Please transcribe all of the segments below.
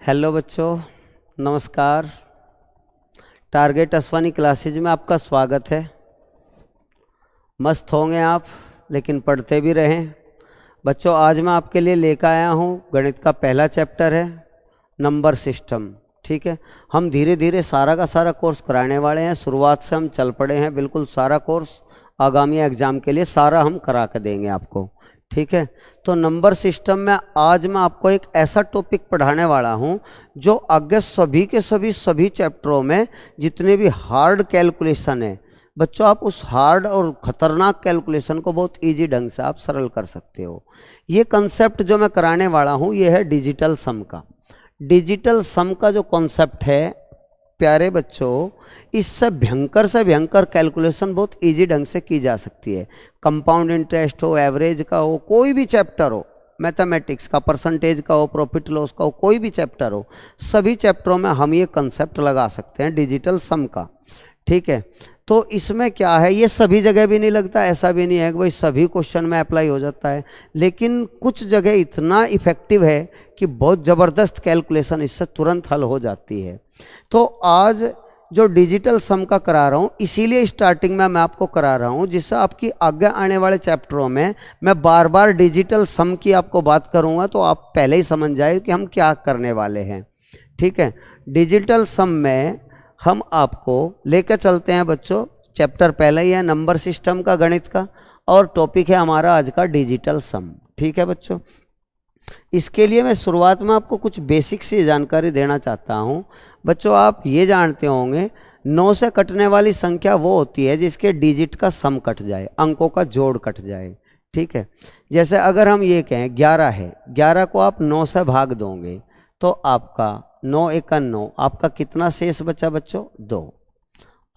Hello बच्चों, नमस्कार। Target Aswani classes में आपका स्वागत है। मस्त होंगे आप, लेकिन पढ़ते भी रहें। बच्चों, आज मैं आपके लिए लेकर आया हूँ गणित का पहला चैप्टर है नंबर सिस्टम। ठीक है, हम धीरे धीरे सारा का सारा कोर्स कराने वाले हैं। शुरुआत से हम चल पड़े हैं, बिल्कुल सारा कोर्स आगामी एग्ज़ाम के लिए सारा हम करा के देंगे आपको। ठीक है, तो नंबर सिस्टम में आज मैं आपको एक ऐसा टॉपिक पढ़ाने वाला हूं जो आगे सभी के सभी चैप्टरों में जितने भी हार्ड कैलकुलेशन है बच्चों, आप उस हार्ड और ख़तरनाक कैलकुलेशन को बहुत इजी ढंग से आप सरल कर सकते हो। ये कंसेप्ट जो मैं कराने वाला हूं ये है डिजिटल सम का। डिजिटल सम का जो कॉन्सेप्ट है प्यारे बच्चों, इससे भयंकर से भयंकर कैलकुलेशन बहुत इजी ढंग से की जा सकती है। कंपाउंड इंटरेस्ट हो, एवरेज का हो, कोई भी चैप्टर हो, मैथमेटिक्स का, परसेंटेज का हो, प्रॉफिट लॉस का हो, कोई भी चैप्टर हो, सभी चैप्टरों में हम ये कंसेप्ट लगा सकते हैं डिजिटल सम का। ठीक है, तो इसमें क्या है, ये सभी जगह भी नहीं लगता, ऐसा भी नहीं है कि भाई सभी क्वेश्चन में अप्लाई हो जाता है, लेकिन कुछ जगह इतना इफेक्टिव है कि बहुत ज़बरदस्त कैलकुलेशन इससे तुरंत हल हो जाती है। तो आज जो डिजिटल सम का करा रहा हूँ, इसीलिए स्टार्टिंग में मैं आपको करा रहा हूँ, जिससे आपकी आगे आने वाले चैप्टरों में मैं बार बार डिजिटल सम की आपको बात करूँगा तो आप पहले ही समझ जाए कि हम क्या करने वाले हैं। ठीक है, डिजिटल सम में हम आपको लेकर चलते हैं बच्चों। चैप्टर पहले ही है नंबर सिस्टम का, गणित का, और टॉपिक है हमारा आज का डिजिटल सम। ठीक है बच्चों, इसके लिए मैं शुरुआत में आपको कुछ बेसिक सी जानकारी देना चाहता हूं। बच्चों, आप ये जानते होंगे 9 से कटने वाली संख्या वो होती है जिसके डिजिट का सम कट जाए, अंकों का जोड़ कट जाए। ठीक है, जैसे अगर हम ये कहें 11 है, 11 को आप 9 से भाग दोगे तो आपका 9 एका 9, आपका कितना शेष बचा बच्चों? 2।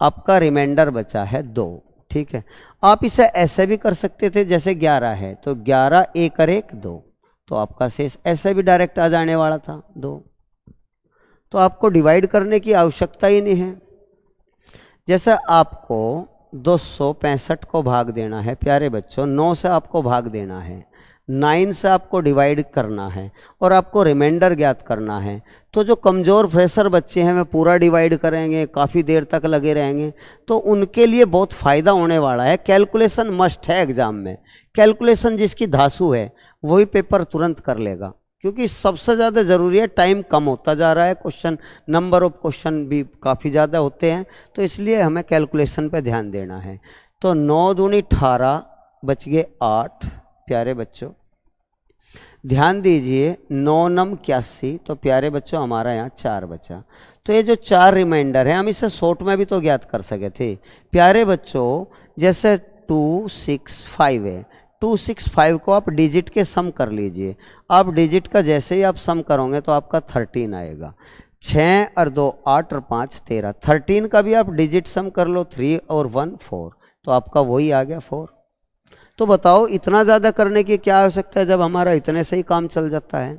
आपका रिमाइंडर बचा है 2। ठीक है, आप इसे ऐसे भी कर सकते थे, जैसे 11 है तो 11 1 और 1 2, तो आपका शेष ऐसे भी डायरेक्ट आ जाने वाला था 2। तो आपको डिवाइड करने की आवश्यकता ही नहीं है। जैसे आपको 265 को भाग देना है प्यारे बच्चों, 9 से आपको भाग देना है, 9 से आपको डिवाइड करना है और आपको रिमाइंडर ज्ञात करना है। तो जो कमज़ोर फ्रेशर बच्चे हैं वे पूरा डिवाइड करेंगे, काफ़ी देर तक लगे रहेंगे, तो उनके लिए बहुत फ़ायदा होने वाला है। कैलकुलेशन मस्ट है एग्ज़ाम में। कैलकुलेशन जिसकी धांसू है वही पेपर तुरंत कर लेगा, क्योंकि सबसे ज़्यादा ज़रूरी है, टाइम कम होता जा रहा है, क्वेश्चन नंबर ऑफ क्वेश्चन भी काफ़ी ज़्यादा होते हैं, तो इसलिए हमें कैलकुलेशन पे ध्यान देना है। तो 9 दूनी 18 बच गए 8 प्यारे बच्चों। ध्यान दीजिए 9 नम 81, तो प्यारे बच्चों हमारा यहाँ 4 बचा। तो ये जो 4 रिमाइंडर है हम इसे शॉर्ट में भी तो ज्ञात कर सके थे प्यारे बच्चों। जैसे 265 है, 265 को आप डिजिट के सम कर लीजिए। आप डिजिट का जैसे ही आप सम करोगे तो आपका 13 आएगा। 6 और 2 8 और 5 13, 13 का भी आप डिजिट सम कर लो, 3 और 1 4, तो आपका वही आ गया 4। तो बताओ इतना ज़्यादा करने की क्या आवश्यकता है जब हमारा इतने से ही काम चल जाता है।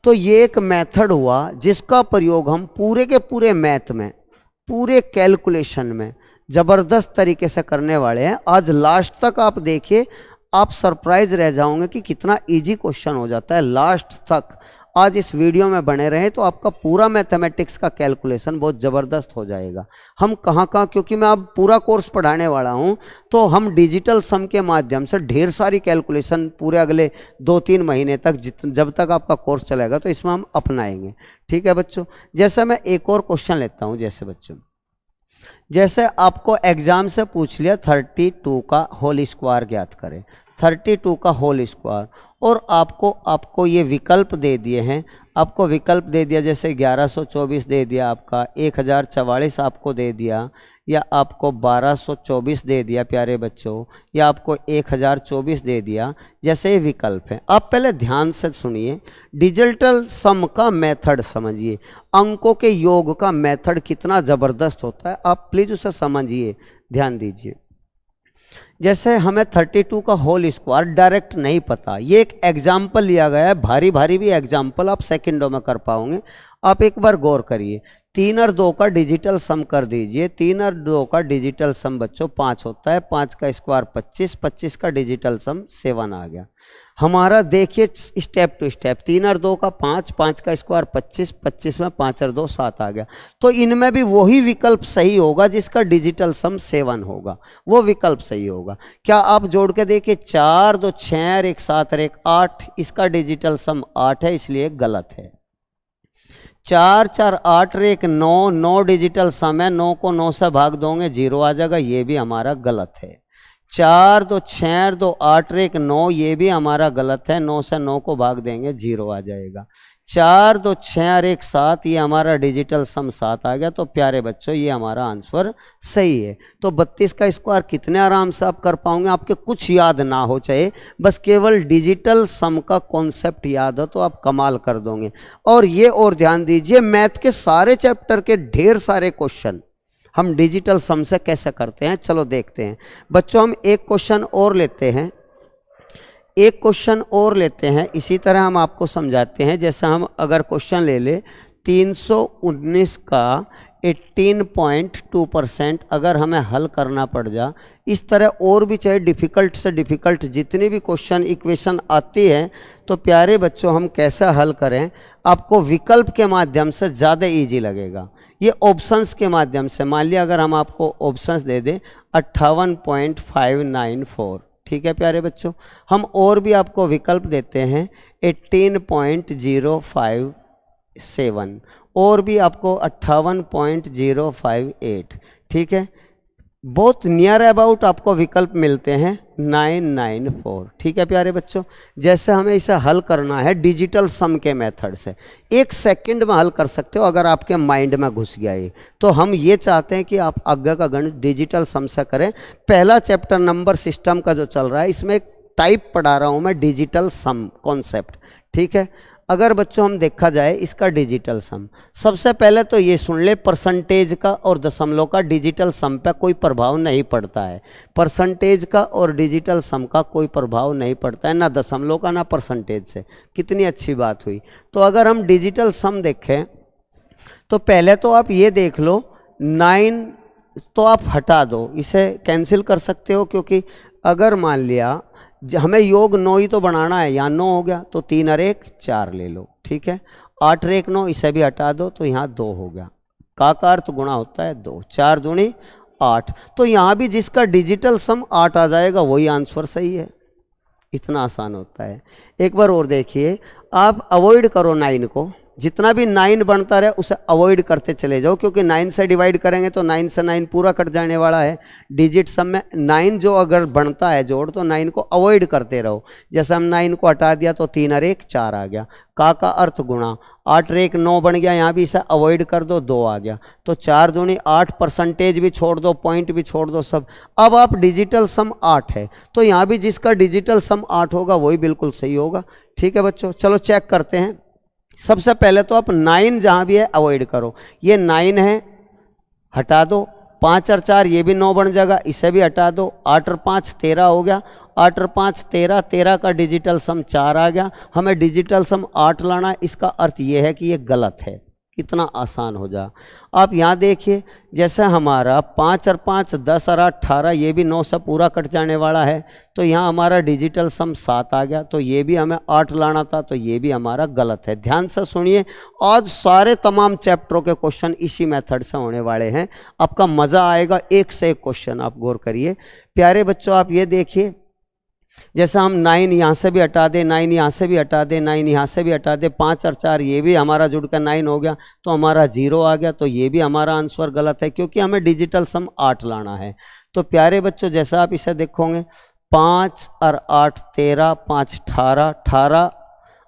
तो ये एक मेथड हुआ जिसका प्रयोग हम पूरे के पूरे मैथ में, पूरे कैलकुलेशन में ज़बरदस्त तरीके से करने वाले हैं। आज लास्ट तक आप देखिए, आप सरप्राइज रह जाओगे कि कितना इजी क्वेश्चन हो जाता है लास्ट तक। आज इस वीडियो में बने रहें तो आपका पूरा मैथमेटिक्स का कैलकुलेशन बहुत ज़बरदस्त हो जाएगा। हम कहाँ, क्योंकि मैं अब पूरा कोर्स पढ़ाने वाला हूँ, तो हम डिजिटल सम के माध्यम से ढेर सारी कैलकुलेशन पूरे अगले 2-3 महीने तक, जब तक आपका कोर्स चलेगा, तो इसमें हम अपनाएंगे। ठीक है बच्चों, जैसे मैं एक और क्वेश्चन लेता हूँ। जैसे बच्चों, जैसे आपको एग्जाम से पूछ लिया 32 का होल स्क्वायर ज्ञात करें, 32 का होल स्क्वायर, और आपको ये विकल्प दे दिए हैं। आपको विकल्प दे दिया, जैसे 1124 दे दिया, आपका 1044 आपको दे दिया, या आपको 1224 दे दिया प्यारे बच्चों, या आपको 1024 दे दिया। जैसे ये विकल्प है, आप पहले ध्यान से सुनिए। डिजिटल सम का मेथड समझिए, अंकों के योग का मेथड कितना ज़बरदस्त होता है, आप प्लीज़ उसे समझिए, ध्यान दीजिए। जैसे हमें 32 का होल स्क्वायर डायरेक्ट नहीं पता, ये एक एग्जाम्पल लिया गया है, भारी भारी भी एग्जाम्पल आप सेकंडों में कर पाओगे। आप एक बार गौर करिए, 3 और 2 का डिजिटल सम कर दीजिए। 3 और 2 का डिजिटल सम बच्चों 5 होता है, 5 का स्क्वायर 25, 25 का डिजिटल सम 7 आ गया हमारा। देखिए स्टेप टू स्टेप, 3 और 2 का 5, 5 का स्क्वायर 25, 25 में 5 और 2 7 आ गया। तो इनमें भी वही विकल्प सही होगा जिसका डिजिटल सम 7 होगा, वो विकल्प सही होगा। क्या आप जोड़ के देखिए, 4 2 6 और 1 7 और 1 8, इसका डिजिटल सम 8 है, इसलिए गलत है। 4 4 8 और 1 9, 9 डिजिटल सम है, 9 को 9 से भाग दोगे 0 आ जाएगा, ये भी हमारा गलत है। 4 2 6 और 2 8 और 1 9, ये भी हमारा गलत है, 9 से 9 को भाग देंगे 0 आ जाएगा। 4 2 6 और 1 7, ये हमारा डिजिटल सम 7 आ गया। तो प्यारे बच्चों ये हमारा आंसर सही है। तो 32 का स्क्वायर कितने आराम से आप कर पाओगे, आपके कुछ याद ना हो, चाहे बस केवल डिजिटल सम का कॉन्सेप्ट याद हो तो आप कमाल कर दोगे। और ये और ध्यान दीजिए, मैथ के सारे चैप्टर के ढेर सारे क्वेश्चन हम डिजिटल सम से कैसे करते हैं, चलो देखते हैं बच्चों। हम एक क्वेश्चन और लेते हैं, एक क्वेश्चन और लेते हैं, इसी तरह हम आपको समझाते हैं। जैसे हम अगर क्वेश्चन ले ले 319 का 18.2% अगर हमें हल करना पड़ जा, इस तरह और भी चाहे डिफ़िकल्ट से डिफ़िकल्ट जितनी भी क्वेश्चन इक्वेशन आती है, तो प्यारे बच्चों हम कैसे हल करें, आपको विकल्प के माध्यम से ज़्यादा इजी लगेगा। ये ऑप्शंस के माध्यम से, मान लिया अगर हम आपको ऑप्शंस दे दें 58.594, ठीक है प्यारे बच्चों। हम और भी आपको विकल्प देते हैं 18.057 और भी आपको 58.058, ठीक है। बहुत नियर अबाउट आपको विकल्प मिलते हैं 994, ठीक है प्यारे बच्चों। जैसे हमें इसे हल करना है डिजिटल सम के मेथड से, 1 सेकंड में हल कर सकते हो अगर आपके माइंड में घुस गया ये। तो हम ये चाहते हैं कि आप आगे का गणित डिजिटल सम से करें। पहला चैप्टर नंबर सिस्टम का जो चल रहा है, इसमें एक टाइप पढ़ा रहा हूँ मैं, डिजिटल सम कॉन्सेप्ट, ठीक है। अगर बच्चों हम देखा जाए इसका डिजिटल सम, सबसे पहले तो ये सुन ले, परसेंटेज का और दशमलव का डिजिटल सम पे कोई प्रभाव नहीं पड़ता है। परसेंटेज का और डिजिटल सम का कोई प्रभाव नहीं पड़ता है, ना दशमलव का ना परसेंटेज से। कितनी अच्छी बात हुई। तो अगर हम डिजिटल सम देखें तो पहले तो आप ये देख लो, 9 तो आप हटा दो, इसे कैंसिल कर सकते हो, क्योंकि अगर मान लिया हमें योग 9 ही तो बनाना है, यहाँ 9 हो गया तो 3 और 1 4 ले लो, ठीक है। 8 और 1 9, इसे भी हटा दो तो यहाँ 2 हो गया। का अर्थ गुणा होता है 2, 4 दूनी 8, तो यहाँ भी जिसका डिजिटल सम 8 आ जाएगा वही आंसर सही है। इतना आसान होता है। एक बार और देखिए, आप अवॉइड करो 9 को, जितना भी 9 बनता रहे उसे अवॉइड करते चले जाओ, क्योंकि 9 से डिवाइड करेंगे तो 9 से 9 पूरा कट जाने वाला है। डिजिट सम में 9 जो अगर बनता है जोड़, तो 9 को अवॉइड करते रहो। जैसे हम 9 को हटा दिया तो 3 और 1 4 आ गया। का अर्थ गुणा, 8 और 1 9 बन गया, यहाँ भी इसे अवॉइड कर दो 2 आ गया। तो 4 दूनी 8, परसेंटेज भी छोड़ दो, पॉइंट भी छोड़ दो, सब। अब आप डिजिटल सम 8 है, तो यहाँ भी जिसका डिजिटल सम 8 होगा वही बिल्कुल सही होगा, ठीक है बच्चों। चलो चेक करते हैं। सबसे पहले तो आप 9 जहाँ भी है अवॉइड करो। ये 9 है, हटा दो। 5 और 4 ये भी 9 बन जाएगा, इसे भी हटा दो। 8 और 5 13 हो गया। 8 और 5 13, 13 का डिजिटल सम 4 आ गया। हमें डिजिटल सम 8 लाना है, इसका अर्थ ये है कि ये गलत है। कितना आसान हो जा। आप यहाँ देखिए, जैसे हमारा 5 और 5 10 और 8 18, ये भी 9 से पूरा कट जाने वाला है, तो यहाँ हमारा डिजिटल सम 7 आ गया। तो ये भी हमें 8 लाना था, तो ये भी हमारा गलत है। ध्यान से सुनिए, आज सारे तमाम चैप्टरों के क्वेश्चन इसी मेथड से होने वाले हैं। आपका मज़ा आएगा, एक से एक क्वेश्चन आप गौर करिए। प्यारे बच्चों आप ये देखिए, जैसा हम 9 यहाँ से भी हटा दें, 9 यहाँ से भी हटा दें, 9 यहाँ से भी हटा दें, 5 और 4 ये भी हमारा जुड़कर 9 हो गया, तो हमारा 0 आ गया। तो ये भी हमारा आंसर गलत है, क्योंकि हमें डिजिटल सम 8 लाना है। तो प्यारे बच्चों जैसा आप इसे देखोगे, 5 और 8 13, 5 18, 18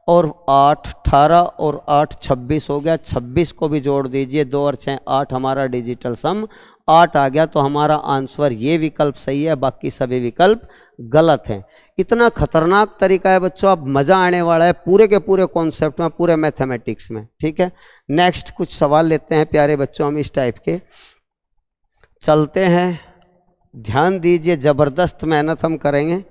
और 8 18 और 8 26 हो गया। 26 को भी जोड़ दीजिए, 2 और 6 8, हमारा डिजिटल सम 8 आ गया। तो हमारा आंसर ये विकल्प सही है, बाकी सभी विकल्प गलत हैं। इतना खतरनाक तरीका है बच्चों, अब मज़ा आने वाला है पूरे के पूरे कॉन्सेप्ट में, पूरे मैथमेटिक्स में, ठीक है। नेक्स्ट कुछ सवाल लेते हैं प्यारे बच्चों, हम इस टाइप के चलते हैं। ध्यान दीजिए, ज़बरदस्त मेहनत हम करेंगे,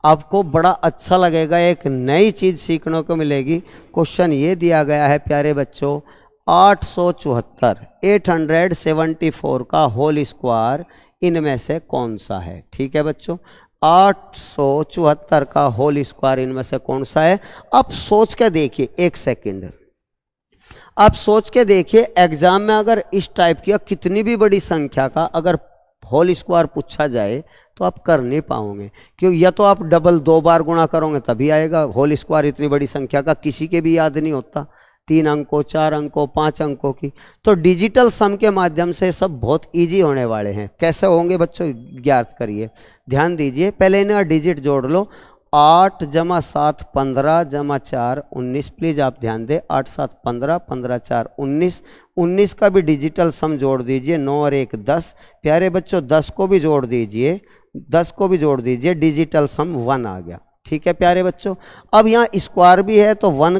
आपको बड़ा अच्छा लगेगा, एक नई चीज़ सीखने को मिलेगी। क्वेश्चन ये दिया गया है प्यारे बच्चों, 874 874 का होल स्क्वायर इनमें से कौन सा है। ठीक है बच्चों, 874 का होल स्क्वायर इनमें से कौन सा है। अब सोच के देखिए, एक सेकंड, आप सोच के देखिए, एग्जाम में अगर इस टाइप की कितनी भी बड़ी संख्या का अगर होल स्क्वायर पूछा जाए तो आप कर नहीं पाओगे, क्योंकि या तो आप डबल 2 बार गुणा करोगे तभी आएगा। होल स्क्वायर इतनी बड़ी संख्या का किसी के भी याद नहीं होता, 3 अंकों, 4 अंकों, 5 अंकों की। तो डिजिटल सम के माध्यम से सब बहुत इजी होने वाले हैं। कैसे होंगे बच्चों, ज्ञात करिए, ध्यान दीजिए। पहले इन्हें डिजिट जोड़ लो, 8 × 7 15 × 4 19। प्लीज़ आप ध्यान दें, 8 7 15, 15 4 19। 19 का भी डिजिटल सम जोड़ दीजिए, 9 और 1 10। प्यारे बच्चों 10 को भी जोड़ दीजिए, 10 को भी जोड़ दीजिए, डिजिटल सम 1 आ गया। ठीक है प्यारे बच्चों, अब यहाँ स्क्वायर भी है तो 1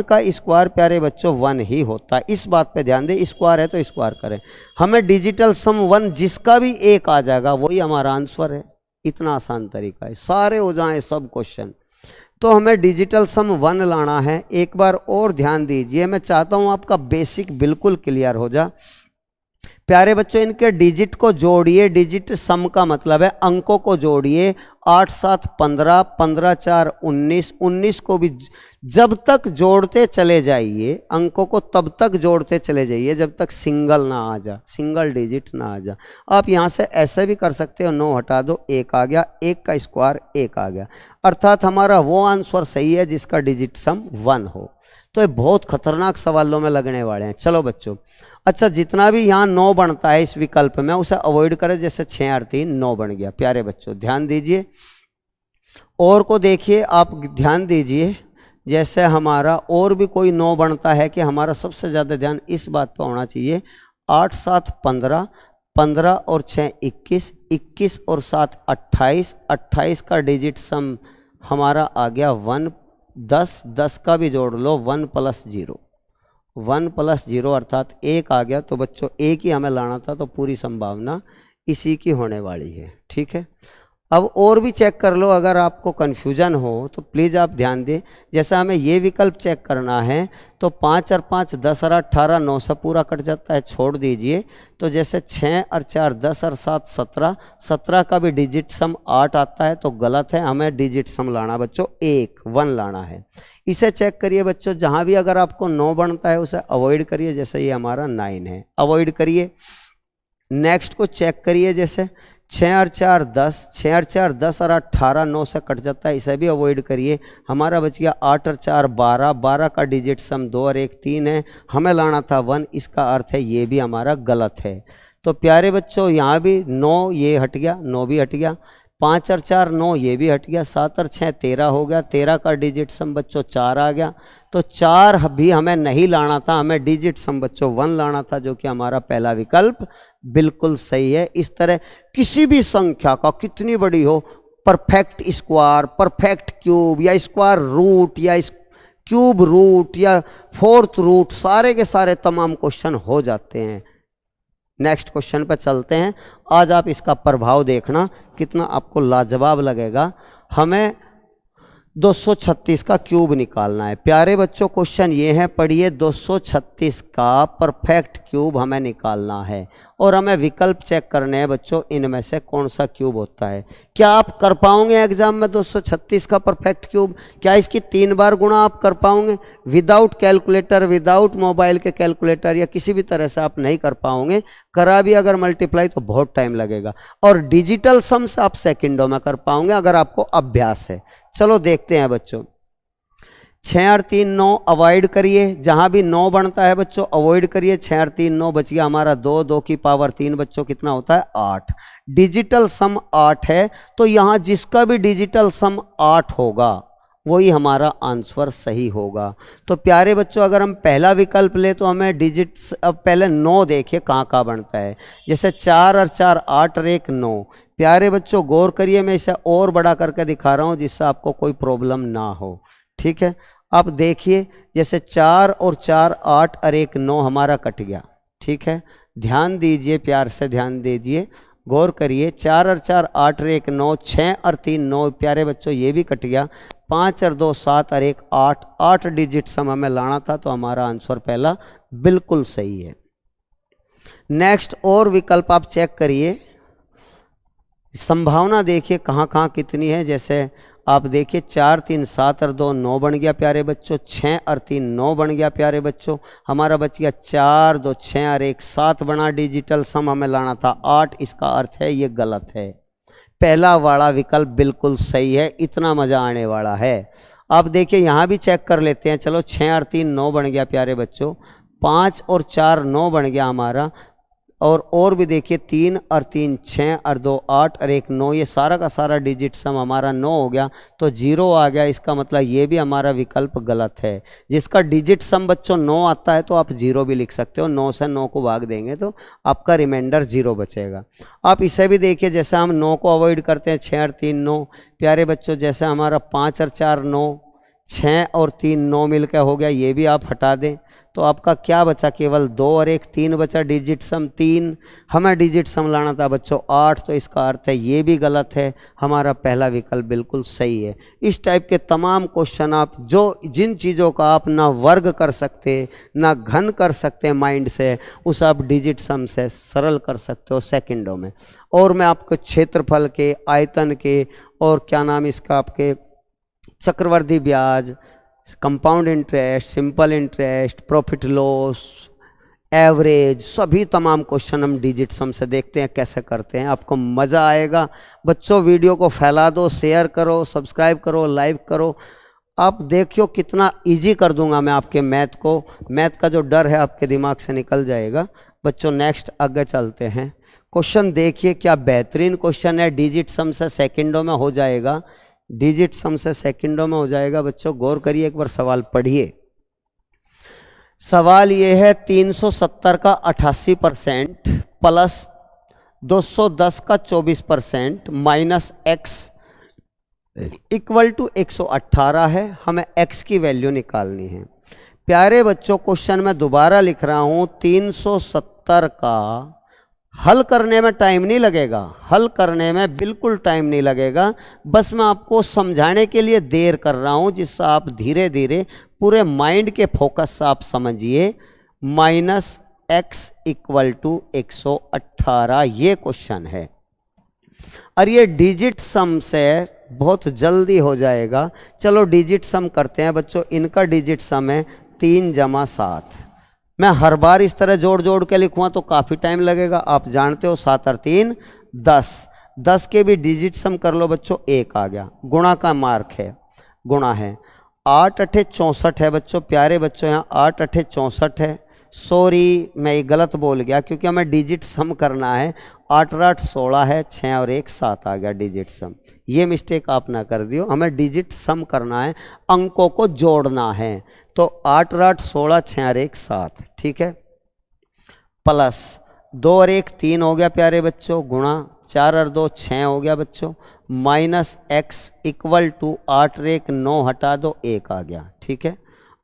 का स्क्वायर प्यारे बच्चों 1 ही होता है। इस बात पे ध्यान दें, स्क्वायर है तो स्क्वायर करें। हमें डिजिटल सम 1 जिसका भी 1 आ जाएगा वही हमारा आंसर है। इतना आसान तरीका है, सारे हो जाएं सब क्वेश्चन। तो हमें डिजिटल सम 1 लाना है। एक बार और ध्यान दीजिए, मैं चाहता हूं आपका बेसिक बिल्कुल क्लियर हो जा। प्यारे बच्चों इनके डिजिट को जोड़िए, डिजिट सम का मतलब है अंकों को जोड़िए। 8 7 15, 15 4 19, 19 को भी जब तक जोड़ते चले जाइए, अंकों को तब तक जोड़ते चले जाइए जब तक सिंगल ना आ जा, सिंगल डिजिट ना आ जा। आप यहाँ से ऐसे भी कर सकते हो, 9 हटा दो, 1 आ गया, 1 का स्क्वायर 1 आ गया। अर्थात हमारा वो आंसर सही है जिसका डिजिट सम 1 हो। तो ये बहुत खतरनाक सवालों में लगने वाले हैं। चलो बच्चों, अच्छा जितना भी यहाँ 9 बनता है इस विकल्प में उसे अवॉइड करें। जैसे 6 और 3 9 बन गया। प्यारे बच्चों ध्यान दीजिए, और को देखिए, आप ध्यान दीजिए, जैसे हमारा और भी कोई 9 बनता है कि हमारा सबसे ज़्यादा ध्यान इस बात पर होना चाहिए। 8 7 15, 15 और 6 21, 21 और 7 28, 28 का डिजिट सम हमारा आ गया 1। 10, 10 का भी जोड़ लो, 1 + 0, 1 + 0 अर्थात 1 आ गया। तो बच्चों 1 ही हमें लाना था, तो पूरी संभावना इसी की होने वाली है। ठीक है, अब और भी चेक कर लो, अगर आपको कन्फ्यूजन हो तो प्लीज़ आप ध्यान दें। जैसे हमें ये विकल्प चेक करना है तो 5 और 5 10 और 18, 9 से पूरा कट जाता है, छोड़ दीजिए। तो जैसे 6 और 4 10 और 7 17, 17 का भी डिजिट सम 8 आता है, तो गलत है। हमें डिजिट सम लाना बच्चों 1 लाना है। इसे चेक करिए बच्चों, जहाँ भी अगर आपको 9 बनता है उसे अवॉइड करिए। जैसे ये हमारा 9 है, अवॉइड करिए। नेक्स्ट को चेक करिए, जैसे 6 और 4 10, 6 और 4 10 और 18, 9 से कट जाता है, इसे भी अवॉइड करिए। हमारा बच गया 8 और 4 12, 12 का डिजिट सम 2 और 1 3 है, हमें लाना था 1। इसका अर्थ है ये भी हमारा गलत है। तो प्यारे बच्चों यहाँ भी 9 ये हट गया, 9 भी हट गया। 5 और 4 9 ये भी हट गया। 7 और 6 13 हो गया, 13 का डिजिट सम बच्चों 4 आ गया। तो 4 भी हमें नहीं लाना था, हमें डिजिट सम बच्चों 1 लाना था, जो कि हमारा पहला विकल्प बिल्कुल सही है। इस तरह किसी भी संख्या का कितनी बड़ी हो, परफेक्ट स्क्वायर, परफेक्ट क्यूब या स्क्वायर रूट या क्यूब रूट या फोर्थ रूट, सारे के सारे तमाम क्वेश्चन हो जाते हैं। नेक्स्ट क्वेश्चन पर चलते हैं। आज आप इसका प्रभाव देखना कितना आपको लाजवाब लगेगा। हमें 236 का क्यूब निकालना है। प्यारे बच्चों क्वेश्चन ये है, पढ़िए, 236 का परफेक्ट क्यूब हमें निकालना है और हमें विकल्प चेक करने हैं बच्चों, इनमें से कौन सा क्यूब होता है। क्या आप कर पाओगे एग्जाम में 236 का परफेक्ट क्यूब? क्या इसकी 3 बार गुणा आप कर पाओगे? विदाउट कैलकुलेटर, विदाउट मोबाइल के कैलकुलेटर या किसी भी तरह से आप नहीं कर पाओगे। करा भी अगर मल्टीप्लाई तो बहुत टाइम लगेगा, और डिजिटल सम से आप सेकंडों में कर पाओगे अगर आपको अभ्यास है। चलो देखते हैं बच्चों, 6 और 3 9 अवॉइड करिए। जहां भी 9 बनता है बच्चों अवॉइड करिए। 6 और 3 9 बच गया हमारा 2, 2 की पावर 3 बच्चों कितना होता है 8। डिजिटल सम 8 है, तो यहां जिसका भी डिजिटल सम 8 होगा वही हमारा आंसर सही होगा। तो प्यारे बच्चों अगर हम पहला विकल्प ले तो हमें डिजिट्स, अब पहले 9 देखिए कहाँ कहाँ बनता है। जैसे 4 और 4 8 और 1 9। प्यारे बच्चों गौर करिए, मैं इसे और बड़ा करके दिखा रहा हूँ जिससे आपको कोई प्रॉब्लम ना हो। ठीक है, अब देखिए, जैसे 4 और 4 8 और 1 9 हमारा कट गया। ठीक है, ध्यान दीजिए, प्यार से ध्यान दीजिए, गौर करिए, 4 और 4 8 और 1 9, 6 और 3 9, प्यारे बच्चों ये भी कट गया। 5 और 2 7 और 1 8, 8 डिजिट सम हमें लाना था, तो हमारा आंसर पहला बिल्कुल सही है। नेक्स्ट और विकल्प आप चेक करिए, संभावना देखिए कहाँ कहाँ कितनी है। जैसे आप देखिए 4 3 7 और 2 9 बन गया प्यारे बच्चों, 6 और 3 9 बन गया प्यारे बच्चों, हमारा बच गया 4 2 6 और 1 7 बना डिजिटल सम हमें लाना था 8। इसका अर्थ है ये गलत है, पहला वाला विकल्प बिल्कुल सही है, इतना मज़ा आने वाला है। अब देखिए यहाँ भी चेक कर लेते हैं, चलो 6 और 3 9 बन गया प्यारे बच्चों, 5 और 4 9 बन गया हमारा, और भी देखिए 3 और 3 6 और 2 8 और 1 9, ये सारा का सारा डिजिट सम हमारा 9 हो गया, तो 0 आ गया। इसका मतलब ये भी हमारा विकल्प गलत है। जिसका डिजिट सम बच्चों 9 आता है तो आप 0 भी लिख सकते हो, 9 से 9 को भाग देंगे तो आपका रिमाइंडर 0 बचेगा। आप इसे भी देखिए, जैसे हम 9 को अवॉइड करते हैं, 6 और 3 9 प्यारे बच्चों, जैसे हमारा 5 और 4 9, 6 और 3 9 मिलकर हो गया, ये भी आप हटा दें तो आपका क्या बचा, केवल 2 और 1 3 बचा डिजिट सम 3। हमें डिजिट सम लाना था बच्चों 8, तो इसका अर्थ है ये भी गलत है, हमारा पहला विकल्प बिल्कुल सही है। इस टाइप के तमाम क्वेश्चन आप जिन चीज़ों का आप ना वर्ग कर सकते ना घन कर सकते माइंड से, उस आप डिजिट सम से सरल कर सकते हो सेकंडों में। और मैं आपको क्षेत्रफल के, आयतन के, और क्या नाम इसका, आपके चक्रवर्ती ब्याज, compound interest, simple interest, profit loss, average, सभी तमाम क्वेश्चन हम डिजिट सम से देखते हैं कैसे करते हैं। आपको मज़ा आएगा बच्चों। वीडियो को फैला दो, शेयर करो, सब्सक्राइब करो, लाइक करो। आप देखियो कितना इजी कर दूंगा मैं आपके मैथ को। मैथ का जो डर है आपके दिमाग से निकल जाएगा बच्चों। नेक्स्ट आगे चलते हैं। क्वेश्चन देखिए क्या बेहतरीन क्वेश्चन है, डिजिट सम से सेकंडों में हो जाएगा, डिजिट सम से सेकंडों में हो जाएगा बच्चों। गौर करिए, एक बार सवाल पढ़िए। सवाल ये है 370 का 88% प्लस 210 का 24% माइनस x इक्वल टू 118 है। हमें x की वैल्यू निकालनी है। प्यारे बच्चों क्वेश्चन मैं दोबारा लिख रहा हूं, 370 का हल करने में टाइम नहीं लगेगा, हल करने में बिल्कुल टाइम नहीं लगेगा, बस मैं आपको समझाने के लिए देर कर रहा हूं, जिससे आप धीरे धीरे पूरे माइंड के फोकस से आप समझिए। माइनस x इक्वल टू 118 ये क्वेश्चन है, और ये डिजिट सम से बहुत जल्दी हो जाएगा। चलो डिजिट सम करते हैं बच्चों। इनका डिजिट सम है 3 जमा 7। मैं हर बार इस तरह जोड़ जोड़ के लिखूँगा तो काफ़ी टाइम लगेगा, आप जानते हो। 7 और 3 10, 10 के भी डिजिट सम कर लो बच्चों, 1 आ गया। गुणा का मार्क है, गुणा है। 8 8 64 है बच्चों, प्यारे बच्चों यहाँ 8 8 64 है। सॉरी मैं ये गलत बोल गया, क्योंकि हमें डिजिट सम करना है। 8 8 16 है, 6 और 1 7 आ गया डिजिट सम। ये मिस्टेक आप ना कर दियो, हमें डिजिट सम करना है, अंकों को जोड़ना है। तो 8 8 16, 6 और 1 7, ठीक है। प्लस 2 और 1 3 हो गया प्यारे बच्चों, गुणा 4 और 2 6 हो गया बच्चों, माइनस x इक्वल टू 8 और 1 9 हटा दो, 1 आ गया, ठीक है।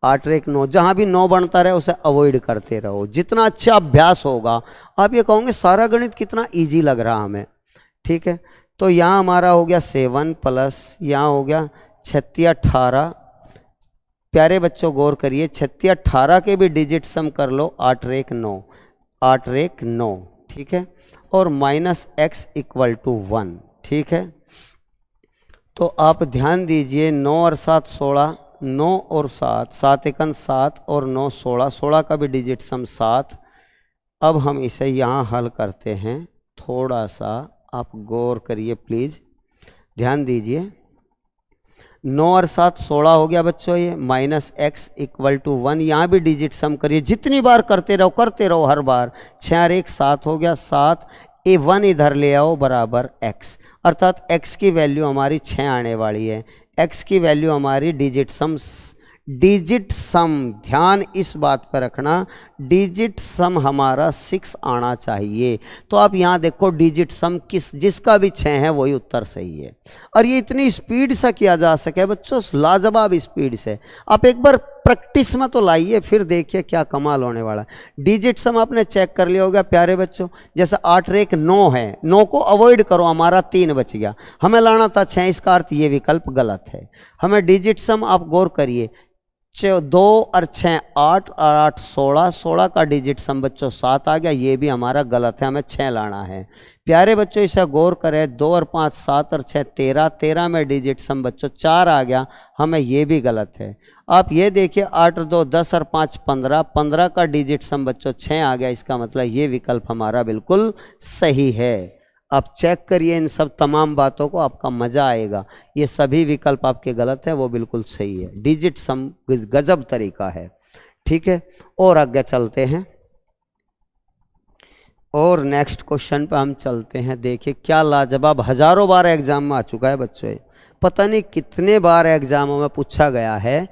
8 और 1 9, जहाँ भी 9 बनता रहे उसे अवॉइड करते रहो। जितना अच्छा अभ्यास होगा आप ये कहोगे सारा गणित कितना इजी लग रहा हमें, ठीक है। तो यहाँ हमारा हो गया 7 प्लस यहाँ हो गया 36 18। प्यारे बच्चों गौर करिए, 36 18 के भी डिजिट सम कर लो, 8 और 1 9, 8 और 1 9, ठीक है। और माइनस x इक्वल टू 1, ठीक है। तो आप ध्यान दीजिए, 9 और 7 16, 9 और 7, 7 एकन 7 और 9 16, 16 का भी डिजिट सम 7। अब हम इसे यहाँ हल करते हैं, थोड़ा सा आप गौर करिए प्लीज़, ध्यान दीजिए। 9 और 7 16 हो गया बच्चों, ये माइनस x इक्वल टू 1। यहाँ भी डिजिट सम करिए, जितनी बार करते रहो हर बार। 6 और 1 7 हो गया, 7 ए 1 इधर ले आओ बराबर x, अर्थात x की वैल्यू हमारी 6 आने वाली है। x की वैल्यू हमारी डिजिट सम ध्यान इस बात पर रखना, डिजिट सम हमारा 6 आना चाहिए। तो आप यहाँ देखो डिजिट सम जिसका भी 6 है वही उत्तर सही है। और ये इतनी स्पीड से किया जा सके बच्चों, लाजवाब स्पीड से। आप एक बार प्रैक्टिस में तो लाइए, फिर देखिए क्या कमाल होने वाला है। डिजिट सम आपने चेक कर लिया होगा प्यारे बच्चों। जैसे 8 और 1 9 है, 9 को अवॉइड करो, हमारा 3 बच गया, हमें लाना था 6, इसका अर्थ ये विकल्प गलत है। हमें डिजिट सम आप गौर करिए, 2 और 6 8 और 8 16, 16 का डिजिट सम बच्चों 7 आ गया, ये भी हमारा गलत है, हमें 6 लाना है। प्यारे बच्चों इसे गौर करें, 2 और 5 7 और 6 13, 13 में डिजिट सम बच्चों 4 आ गया, हमें ये भी गलत है। आप ये देखिए 8 और 2 10 और 5 15, 15 का डिजिट सम बच्चों 6 आ गया, इसका मतलब ये विकल्प हमारा बिल्कुल सही है। आप चेक करिए इन सब तमाम बातों को, आपका मजा आएगा। ये सभी विकल्प आपके गलत है, वो बिल्कुल सही है। डिजिट सम गजब तरीका है, ठीक है। और आगे चलते हैं और नेक्स्ट क्वेश्चन पे हम चलते हैं। देखिए क्या लाजवाब, हजारों बार एग्जाम में आ चुका है बच्चों, ये पता नहीं कितने बार एग्जामों में पूछा गया है।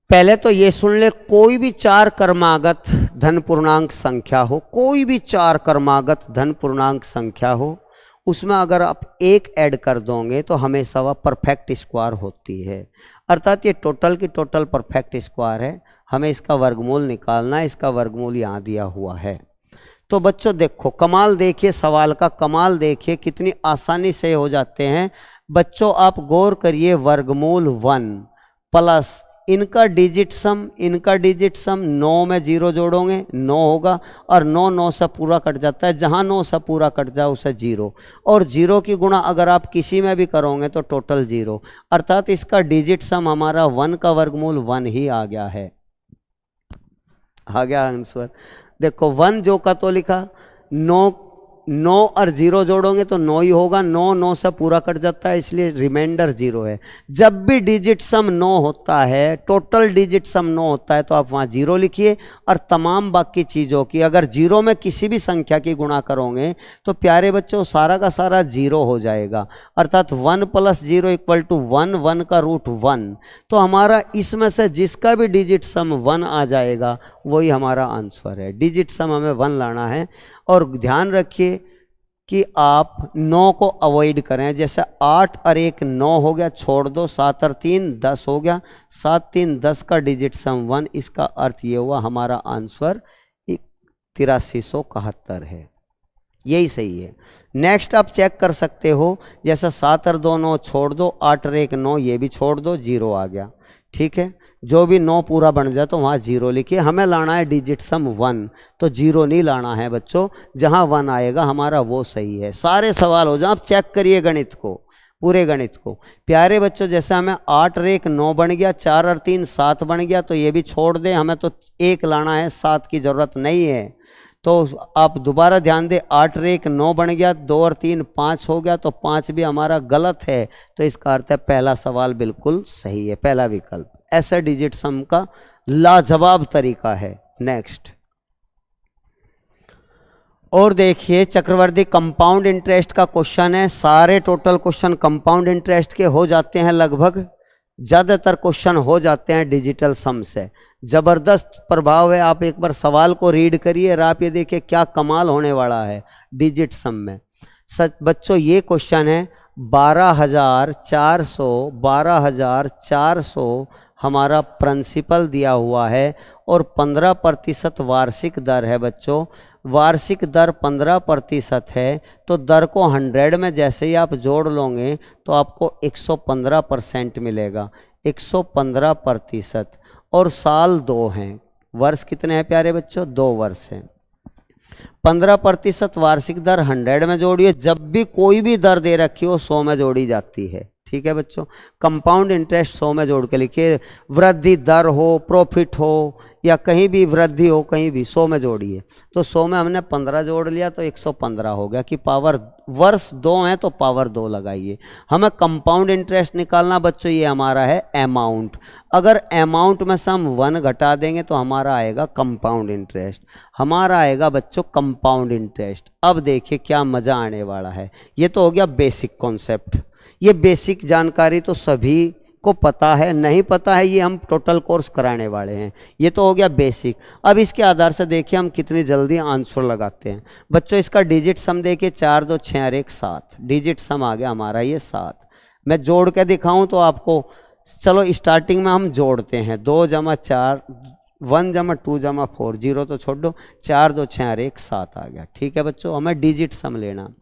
पहले तो ये सुन ले, कोई भी 4 क्रमागत धन पूर्णांक संख्या हो, कोई भी 4 क्रमागत धन पूर्णांक संख्या हो, उसमें अगर आप 1 ऐड कर दोगे तो हमेशा वह परफेक्ट स्क्वायर होती है। अर्थात ये टोटल की टोटल परफेक्ट स्क्वायर है, हमें इसका वर्गमूल निकालना है, इसका वर्गमूल यहाँ दिया हुआ है। तो बच्चों देखो कमाल, देखिए सवाल का कमाल देखिए, कितनी आसानी से हो जाते हैं बच्चों। आप गौर करिए, वर्गमूल 1 प्लस इनका डिजिट सम, इनका डिजिट सम 9 में 0 जोड़ोगे 9 होगा, और 9 9 से पूरा कट जाता है, जहाँ 9 से पूरा कट जाए उसे 0, और 0 की गुणा अगर आप किसी में भी करोगे तो टोटल 0, अर्थात इसका डिजिट सम हमारा 1 का वर्गमूल 1 ही आ गया है। आ गया आंसर। देखो 1 जो का तो लिखा, 9 और 0 जोड़ोगे तो 9 ही होगा, 9 9 से पूरा कट जाता है, इसलिए रिमाइंडर 0 है। जब भी डिजिट सम 9 होता है, टोटल डिजिट सम 9 होता है, तो आप वहाँ 0 लिखिए, और तमाम बाकी चीज़ों की अगर 0 में किसी भी संख्या की गुणा करोगे तो प्यारे बच्चों सारा का सारा 0 हो जाएगा, अर्थात 1 + 0 = 1, 1 का रूट 1। तो हमारा इसमें से जिसका भी डिजिट सम 1 आ जाएगा वही हमारा आंसर है। डिजिट सम हमें 1 लाना है, और ध्यान रखिए कि आप 9 को अवॉइड करें। जैसे 8 और 1 9 हो गया, छोड़ दो, 7 और 3 10 हो गया, 7 3 10 का डिजिट सम 1, इसका अर्थ ये हुआ हमारा आंसर 8371 है, यही सही है। नेक्स्ट आप चेक कर सकते हो, जैसे 7 और 2 9 छोड़ दो, 8 और 1 9 ये भी छोड़ दो, 0 आ गया, ठीक है। जो भी 9 पूरा बन जाए तो वहाँ 0 लिखिए। हमें लाना है डिजिट सम 1, तो 0 नहीं लाना है बच्चों, जहाँ 1 आएगा हमारा वो सही है। सारे सवाल हो जाए, आप चेक करिए गणित को, पूरे गणित को। प्यारे बच्चों जैसे हमें 8 और 1 9 बन गया, 4 और 3 7 बन गया, तो ये भी छोड़ दें, हमें तो 1 लाना है, 7 की ज़रूरत नहीं है। तो आप दोबारा ध्यान दें, 8 और 1 9 बन गया, 2 और 3 5 हो गया, तो 5 भी हमारा गलत है। तो इसका अर्थ है पहला सवाल बिल्कुल सही है, पहला विकल्प। ऐसा डिजिट सम का लाजवाब तरीका है। नेक्स्ट और देखिए, चक्रवर्ती कंपाउंड इंटरेस्ट का क्वेश्चन है। सारे टोटल क्वेश्चन कंपाउंड इंटरेस्ट के हो जाते हैं, लगभग ज़्यादातर क्वेश्चन हो जाते हैं डिजिटल सम से। ज़बरदस्त प्रभाव है। आप एक बार सवाल को रीड करिए और आप ये देखिए क्या कमाल होने वाला है डिजिट सम में। सच बच्चों ये क्वेश्चन है 12,400 हमारा प्रिंसिपल दिया हुआ है, और 15% वार्षिक दर है बच्चों। वार्षिक दर 15% है, तो दर को 100 में जैसे ही आप जोड़ लोगे तो आपको 115% मिलेगा, 115%। और साल 2 हैं, वर्ष कितने हैं प्यारे बच्चों? 2 वर्ष हैं। 15% वार्षिक दर 100 में जोड़िए, जब भी कोई भी दर दे रखी हो 100 में जोड़ी जाती है, ठीक है बच्चों। कंपाउंड इंटरेस्ट 100 में जोड़ के लिखिए, वृद्धि दर हो, प्रॉफिट हो, या कहीं भी वृद्धि हो, कहीं भी 100 में जोड़िए। तो 100 में हमने 15 जोड़ लिया तो 115 हो गया, कि पावर वर्ष 2 है तो पावर 2 लगाइए। हमें कंपाउंड इंटरेस्ट निकालना बच्चों, ये हमारा है अमाउंट। अगर अमाउंट में से हम 1 घटा देंगे तो हमारा आएगा कंपाउंड इंटरेस्ट, हमारा आएगा बच्चों कंपाउंड इंटरेस्ट। अब देखिए क्या मज़ा आने वाला है। ये तो हो गया बेसिक कॉन्सेप्ट, ये बेसिक जानकारी तो सभी को पता है, नहीं पता है ये हम टोटल कोर्स कराने वाले हैं। ये तो हो गया बेसिक। अब इसके आधार से देखिए हम कितनी जल्दी आंसर लगाते हैं बच्चों। इसका डिजिट सम देखिए, 4 2 6 और 1 7, डिजिट सम आ गया हमारा ये 7। मैं जोड़ के दिखाऊं तो आपको चलो स्टार्टिंग में हम जोड़ते हैं, 2 जमा 4, 1 जमा 2 जमा 4, 0 तो छोड़ दो, 4 2 6 और 1 7 आ गया। ठीक है बच्चों, हमें डिजिट सम लेना।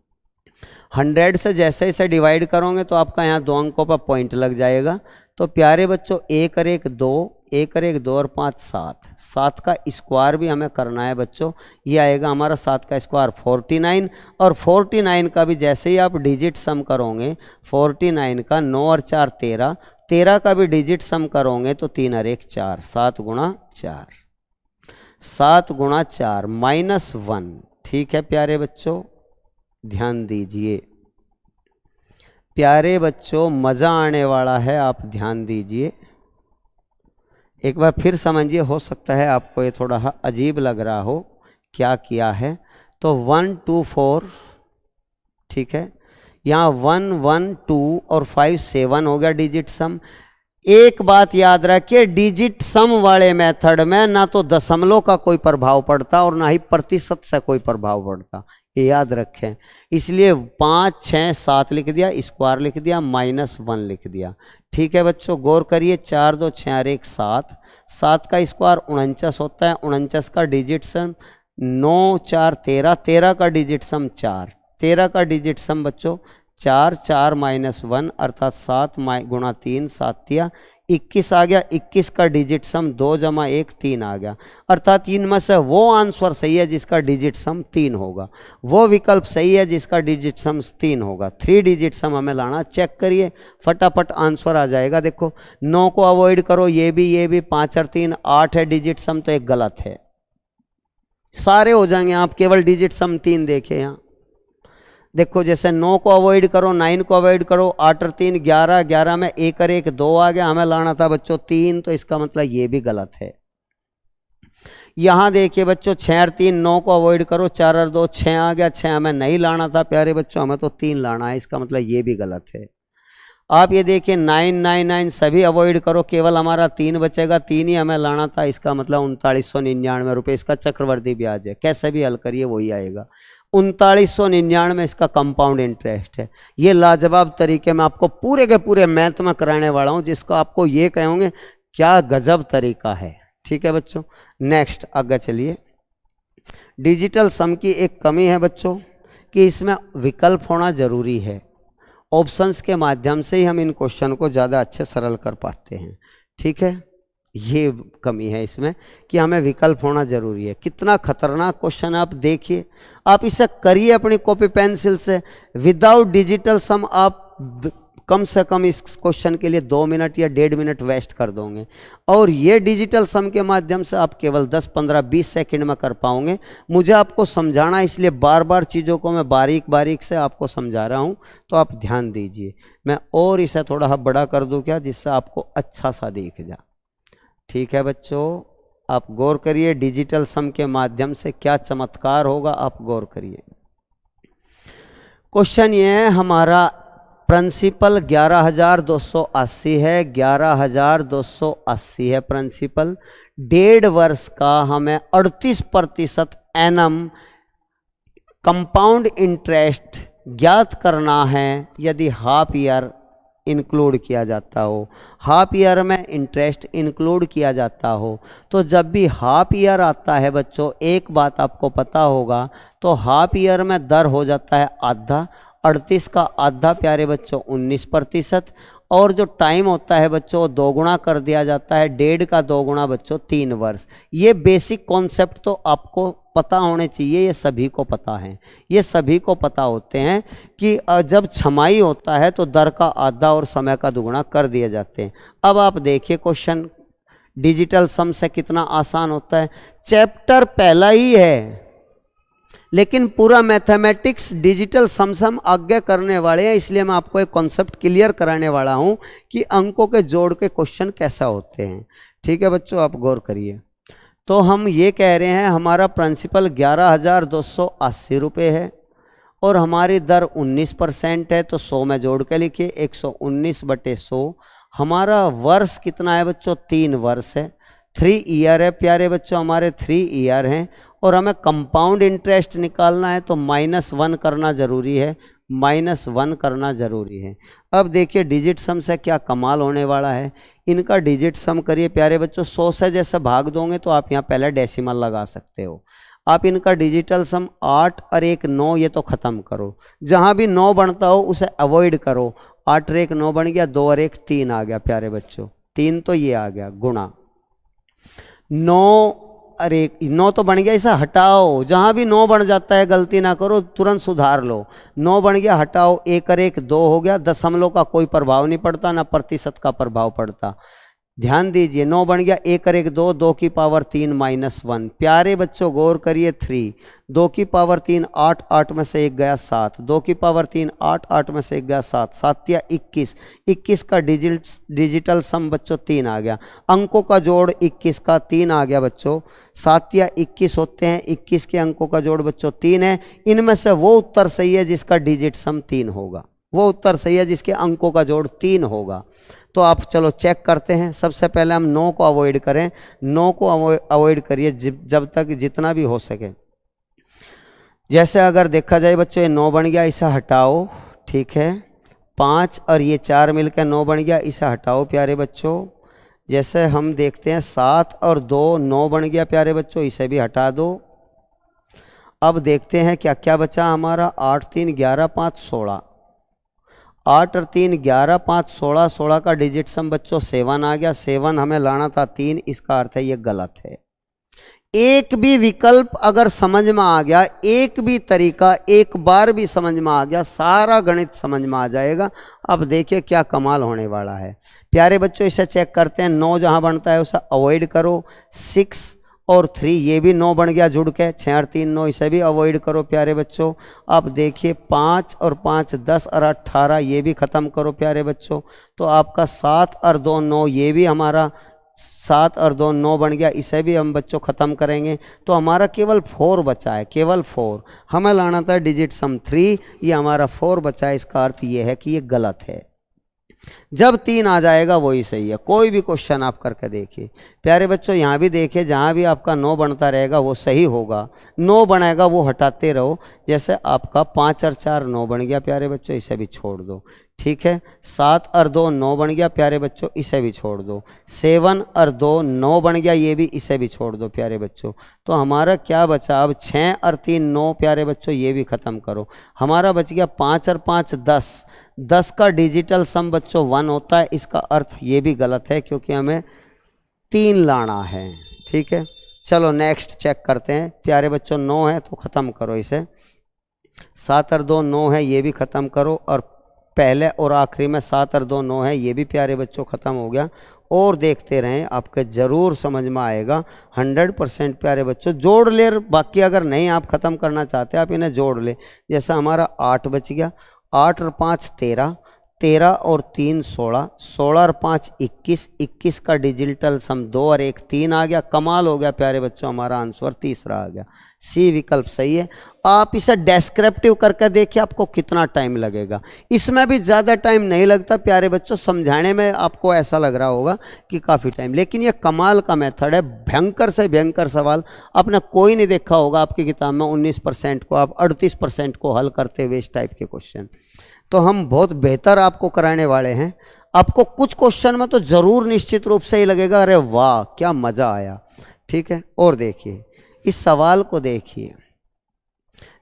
100 से जैसे जैसे डिवाइड करोगे तो आपका यहाँ 2 अंकों पर पॉइंट लग जाएगा। तो प्यारे बच्चों 1 और 1 2, 1 और 1 2 और 5 7, 7 का स्क्वायर भी हमें करना है बच्चों। ये आएगा हमारा 7 का स्क्वायर 49, और 49 का भी जैसे ही आप डिजिट सम करोगे, 49 का 9 और 4 13, 13 का भी डिजिट सम करोगे तो 3 और 1 4, 7 गुणा 4, 7 गुणा 4 -1। ठीक है प्यारे बच्चों, ध्यान दीजिए प्यारे बच्चों, मज़ा आने वाला है, आप ध्यान दीजिए। एक बार फिर समझिए, हो सकता है आपको ये थोड़ा अजीब लग रहा हो क्या किया है। तो 1 2 4, ठीक है, यहाँ 1 1 2 और 5 7 हो गया डिजिट सम। एक बात याद रखिए, डिजिट सम वाले मेथड में ना तो दशमलव का कोई प्रभाव पड़ता और ना ही प्रतिशत से कोई प्रभाव पड़ता, ये याद रखें। इसलिए 5 6 7 लिख दिया, स्क्वायर लिख दिया, -1 लिख दिया। ठीक है बच्चों, गौर करिए, 4 2 6 और 1 7, 7 का स्क्वायर 49 होता है, 49 का डिजिट सम 9 4 13, 13 का डिजिट सम 4, 13 का डिजिट सम बच्चों 4, 4 -1 अर्थात 7 गुणा 3, 7 21 आ गया। 21 का डिजिट सम 2 जमा 1 3 आ गया, अर्थात इनमें से वो आंसर सही है जिसका डिजिट सम 3 होगा, वो विकल्प सही है जिसका डिजिट सम 3 होगा। 3 डिजिट सम हमें लाना, चेक करिए फटाफट आंसर आ जाएगा। देखो 9 को अवॉइड करो, ये भी 5 और 3 8 है डिजिट सम, तो एक गलत है, सारे हो जाएंगे। आप केवल डिजिट सम 3 देखें यहाँ, देखो जैसे 9 को अवॉइड करो, 9 को अवॉइड करो, 8 और 3 11, 11 में 1 और 1 2 आ गया, हमें लाना था बच्चों 3, तो इसका मतलब ये भी गलत है। यहाँ देखिए बच्चों 6 और 3, 9 को अवॉइड करो, 4 और 2 6 आ गया, 6 हमें नहीं लाना था प्यारे बच्चों, हमें तो 3 लाना है, इसका मतलब ये भी गलत है। आप ये देखिए 9 9 9 सभी अवॉइड करो, केवल हमारा 3 बचेगा, 3 ही हमें लाना था, इसका मतलब 3999 रुपये इसका चक्रवर्ती ब्याज है। कैसे भी हल करिए वही आएगा। 3999 इसका कंपाउंड इंटरेस्ट है। ये लाजवाब तरीके में आपको पूरे के पूरे मैथ में कराने वाला हूँ, जिसको आपको ये कहोगे क्या गजब तरीका है। ठीक है बच्चों, नेक्स्ट आगे चलिए। डिजिटल सम की एक कमी है बच्चों कि इसमें विकल्प होना जरूरी है। ऑप्शंस के माध्यम से ही हम इन क्वेश्चन को ज़्यादा अच्छे सरल कर पाते हैं। ठीक है, ये कमी है इसमें कि हमें विकल्प होना जरूरी है। कितना खतरनाक क्वेश्चन है, आप देखिए, आप इसे करिए अपनी कॉपी पेंसिल से। विदाउट डिजिटल सम आप कम से कम इस क्वेश्चन के लिए 2 मिनट या 1.5 मिनट वेस्ट कर दोगे, और ये डिजिटल सम के माध्यम से आप केवल 10 15 20 सेकंड में कर पाओगे। मुझे आपको समझाना, इसलिए बार बार चीज़ों को मैं बारीक बारीक से आपको समझा रहा हूँ, तो आप ध्यान दीजिए। मैं और इसे थोड़ा बड़ा कर दूँ क्या, जिससे आपको अच्छा सा दिख जाए। ठीक है बच्चों, आप गौर करिए, डिजिटल सम के माध्यम से क्या चमत्कार होगा, आप गौर करिए। क्वेश्चन ये है, हमारा प्रिंसिपल 11280 है, 11280 है प्रिंसिपल। 1.5 वर्ष का हमें 38% एनम कंपाउंड इंटरेस्ट ज्ञात करना है यदि हाफ ईयर इंक्लूड किया जाता हो। हाफ ईयर में इंटरेस्ट इंक्लूड किया जाता हो, तो जब भी हाफ ईयर आता है बच्चों, एक बात आपको पता होगा, तो हाफ ईयर में दर हो जाता है आधा। 38 का आधा प्यारे बच्चों 19%, और जो टाइम होता है बच्चों 2 गुना कर दिया जाता है। 1.5 का 2 गुना बच्चों 3 वर्ष। ये बेसिक कॉन्सेप्ट तो आपको पता होने चाहिए, ये सभी को पता है, ये सभी को पता होते हैं कि जब छमाही होता है तो दर का आधा और समय का दुगुना कर दिए जाते हैं। अब आप देखिए क्वेश्चन डिजिटल सम से कितना आसान होता है। चैप्टर पहला ही है, लेकिन पूरा मैथमेटिक्स डिजिटल सम से हम आगे करने वाले हैं, इसलिए मैं आपको एक कॉन्सेप्ट क्लियर कराने वाला हूं कि अंकों के जोड़ के क्वेश्चन कैसा होते हैं। ठीक है बच्चों, आप गौर करिए। तो हम ये कह रहे हैं, हमारा प्रिंसिपल 11280 रुपये है और हमारी दर 19% है, तो 100 में जोड़ के लिखिए 119/100। हमारा वर्ष कितना है बच्चों, 3 वर्ष है, 3 ईयर है प्यारे बच्चों, हमारे 3 ईयर हैं। और हमें कंपाउंड इंटरेस्ट निकालना है तो -1 करना ज़रूरी है। -1 करना जरूरी है। अब देखिए डिजिट सम से क्या कमाल होने वाला है। इनका डिजिट सम करिए प्यारे बच्चों, 100 से जैसे भाग दोगे तो आप यहाँ पहले डेसिमल लगा सकते हो। आप इनका डिजिटल सम 8 और 1 9, ये तो ख़त्म करो। जहाँ भी 9 बनता हो उसे अवॉइड करो। 8 और 1 9 बन गया, 2 और 1 3 आ गया प्यारे बच्चों, 3 तो ये आ गया गुणा 9 और 1 9 तो बन गया, इसे हटाओ। जहाँ भी 9 बन जाता है गलती ना करो, तुरंत सुधार लो। 9 बन गया, हटाओ, 1 और 1 2 हो गया। दशमलव का कोई प्रभाव नहीं पड़ता, ना प्रतिशत का प्रभाव पड़ता। ध्यान दीजिए, 9 बन गया, 1 और 1 2, 2 की पावर 3 -1। प्यारे बच्चों गौर करिए, 3 2 की पावर 3 8, 8 में से 1 गया 7, 2 की पावर 3 8, 8 में से 1 गया 7, 7 या 21, 21 का डिजिटल सम बच्चों 3 आ गया। अंकों का जोड़ 21 का 3 आ गया बच्चों। 7 या 21 होते हैं, 21 के अंकों का जोड़ बच्चों 3 है। इनमें से वो उत्तर सही है जिसका डिजिट सम 3 होगा, वो उत्तर सही है जिसके अंकों का जोड़ 3 होगा। तो आप चलो चेक करते हैं। सबसे पहले हम 9 को अवॉइड करें। 9 को अवॉइड करिए जब तक जितना भी हो सके। जैसे अगर देखा जाए बच्चों, ये 9 बन गया, इसे हटाओ, ठीक है। 5 और ये 4 मिलकर 9 बन गया, इसे हटाओ प्यारे बच्चों। जैसे हम देखते हैं 7 और 2 9 बन गया प्यारे बच्चों, इसे भी हटा दो। अब देखते हैं क्या क्या बचा हमारा। 8 3 11 5 16, 8 और 3 11 5 16, 16 का डिजिट सम बच्चों 7 आ गया। 7 हमें लाना था 3, इसका अर्थ है ये गलत है। एक भी विकल्प अगर समझ में आ गया, एक भी तरीका एक बार भी समझ में आ गया, सारा गणित समझ में आ जाएगा। अब देखिए क्या कमाल होने वाला है प्यारे बच्चों। इसे चेक करते हैं। 9 जहां बनता है उसे अवॉइड करो। 6 और 3, ये भी 9 बन गया जुड़ के, 6 और 3 9, इसे भी अवॉइड करो प्यारे बच्चों। अब देखिए 5 और 5 10 और 18, ये भी ख़त्म करो प्यारे बच्चों। तो आपका 7 और 2 9, ये भी हमारा 7 और 2 9 बन गया, इसे भी हम बच्चों ख़त्म करेंगे। तो हमारा केवल 4 बचा है, केवल 4। हमें लाना था डिजिट सम 3, ये हमारा 4 बचा है। इसका अर्थ ये है कि ये गलत है। जब 3 आ जाएगा वही सही है। कोई भी क्वेश्चन आप करके देखिए प्यारे बच्चों। यहाँ भी देखिए, जहाँ भी आपका 9 बनता रहेगा वो सही होगा। 9 बनेगा वो हटाते रहो। जैसे आपका 5 और 4 9 बन गया प्यारे बच्चों, इसे भी छोड़ दो, ठीक है। 7 और 2 9 बन गया प्यारे बच्चों, इसे भी छोड़ दो। 7 और 2 9 बन गया, ये भी, इसे भी छोड़ दो प्यारे बच्चों। तो हमारा क्या बचा अब? 6 और 3 9 प्यारे बच्चों, ये भी ख़त्म करो। हमारा बच गया 5 और 5 10। 10 का डिजिटल सम बच्चों 1 होता है। इसका अर्थ ये भी गलत है क्योंकि हमें 3 लाना है, ठीक है। चलो नेक्स्ट चेक करते हैं प्यारे बच्चों। 9 है तो ख़त्म करो इसे। 7 और 2 9 है, ये भी ख़त्म करो। और पहले और आखिरी में 7 और 2 9 है, ये भी प्यारे बच्चों ख़त्म हो गया। और देखते रहें, आपके ज़रूर समझ में आएगा 100% प्यारे बच्चों। जोड़ ले, बाकी अगर नहीं आप ख़त्म करना चाहते आप इन्हें जोड़ ले। जैसा हमारा 8 बच गया, 8 और 5 13, 13 और 3 16, 16 और 5 21, 21 का डिजिटल सम 2 और 1 3 आ गया। कमाल हो गया प्यारे बच्चों, हमारा आंसर तीसरा आ गया। सी विकल्प सही है। आप इसे डेस्क्रिप्टिव करके देखिए आपको कितना टाइम लगेगा। इसमें भी ज़्यादा टाइम नहीं लगता प्यारे बच्चों। समझाने में आपको ऐसा लग रहा होगा कि काफ़ी टाइम, लेकिन ये कमाल का मेथड है। भयंकर से भयंकर सवाल आपने कोई नहीं देखा होगा आपकी किताब में। 19% को आप 38% को हल करते हुए इस टाइप के क्वेश्चन। तो हम बहुत बेहतर आपको कराने वाले हैं। आपको कुछ क्वेश्चन में तो ज़रूर निश्चित रूप से ही लगेगा अरे वाह क्या मज़ा आया, ठीक है। और देखिए इस सवाल को देखिए,